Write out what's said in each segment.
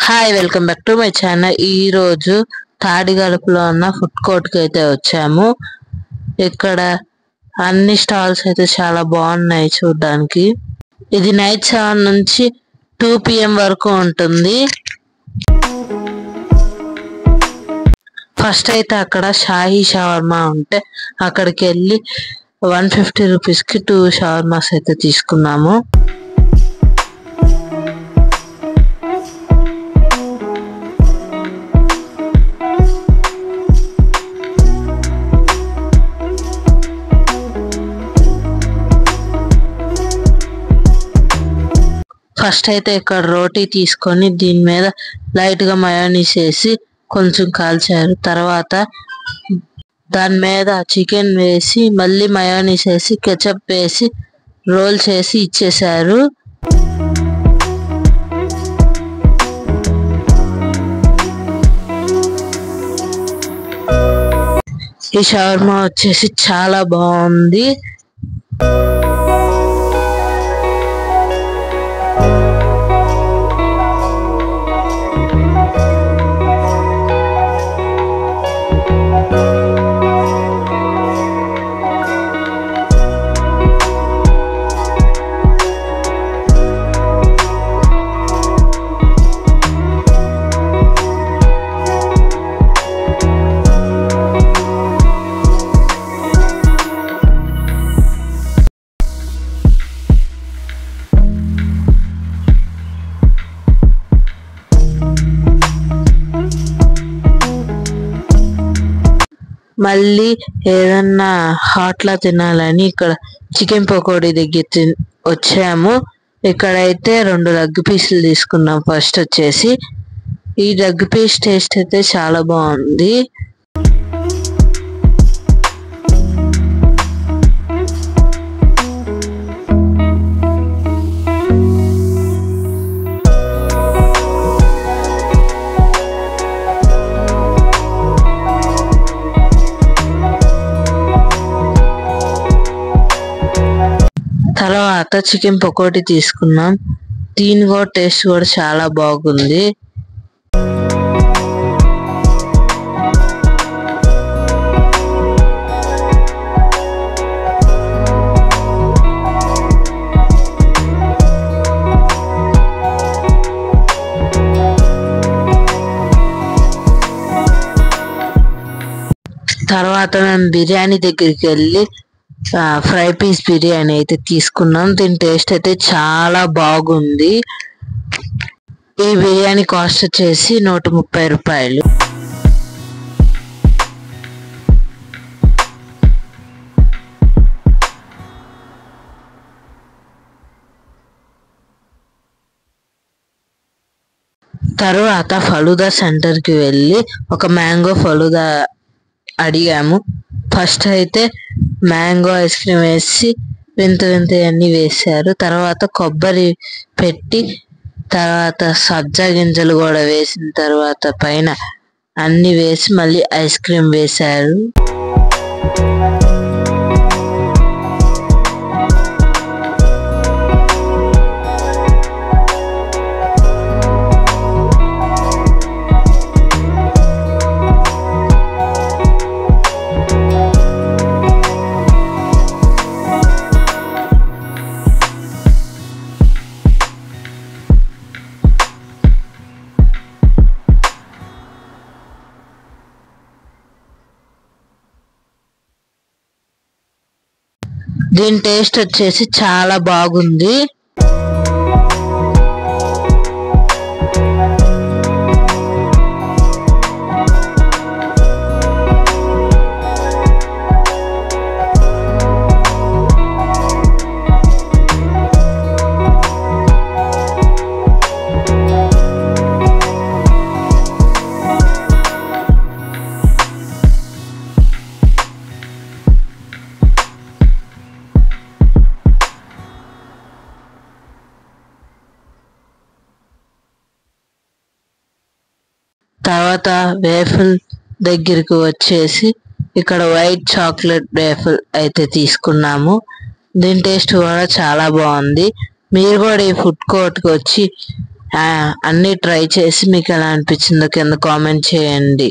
Hi welcome back to my channel. ఈరోజు తాడిగలుపులో ఉన్న food కోర్ట్కి అయితే వచ్చాము. ఇక్కడ అన్ని స్టాల్స్ అయితే చాలా బాగున్నాయి చూడడానికి. ఇది నైట్ 7 నుంచి 2 PM వరకు ఉంటుంది. ఫస్ట్ అయితే అక్కడ షాహీ షవర్మా ఉంటే అక్కడికి వెళ్ళి 150 రూపీస్కి 2 షవర్మాస్ అయితే తీసుకున్నాము. ఫస్ట్ అయితే ఇక్కడ రోటీ తీసుకొని దీని మీద లైట్ గా మయోనీస్ వేసి కొంచెం కాల్చారు. తర్వాత దాని మీద చికెన్ వేసి మళ్ళీ మయోనీస్ వేసి కెచప్ వేసి రోల్ చేసి ఇచ్చేసారు. ఈ షవర్మా వచ్చేసి చాలా బాగుంది. మళ్ళీ ఏదన్నా హాట్ లా తినాలని ఇక్కడ చికెన్ పకోడీ దగ్గర వచ్చాము. ఇక్కడైతే 2 లెగ్ పీసులు తీసుకున్నాం. ఫస్ట్ వచ్చేసి ఈ లెగ్ పీస్ టేస్ట్ అయితే చాలా బాగుంది. తర్వాత చికెన్ పకోడీ తీసుకున్నాం. దీని కూడా టేస్ట్ కూడా చాలా బాగుంది. తర్వాత మేము బిర్యానీ దగ్గరికి వెళ్ళి ఫ్రై పీస్ బిర్యానీ అయితే తీసుకున్నాం. దీని టేస్ట్ అయితే చాలా బాగుంది. ఈ బిర్యానీ కాస్ట్ వచ్చేసి 130 రూపాయలు. తర్వాత ఫలూదా సెంటర్కి వెళ్ళి ఒక మ్యాంగో ఫలూదా అడిగాము. ఫస్ట్ అయితే మ్యాంగో ఐస్ క్రీమ్ వేసి వింత అన్ని వేశారు. తర్వాత కొబ్బరి పెట్టి తర్వాత సబ్జా గింజలు కూడా వేసిన తర్వాత పైన అన్ని వేసి మళ్ళీ ఐస్ క్రీమ్ వేశారు. దీని టేస్ట్ వచ్చేసి చాలా బాగుంది. తర్వాత వేఫల్ దగ్గరికి వచ్చేసి ఇక్కడ వైట్ చాక్లెట్ వేఫల్ అయితే తీసుకున్నాము. దీని టేస్ట్ కూడా చాలా బాగుంది. మీరు కూడా ఈ ఫుడ్ కోర్ట్కి వచ్చి అన్నీ ట్రై చేసి మీకు ఎలా అనిపించిందో కింద కామెంట్ చేయండి.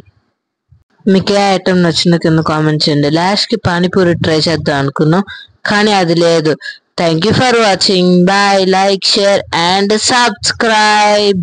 మీకు ఏ ఐటమ్ నచ్చిందో కింద కామెంట్ చేయండి. లాస్ట్కి పానీపూరి ట్రై చేద్దాం అనుకున్నాం, కానీ అది లేదు. Thank you for watching. Bye. Like, share and subscribe.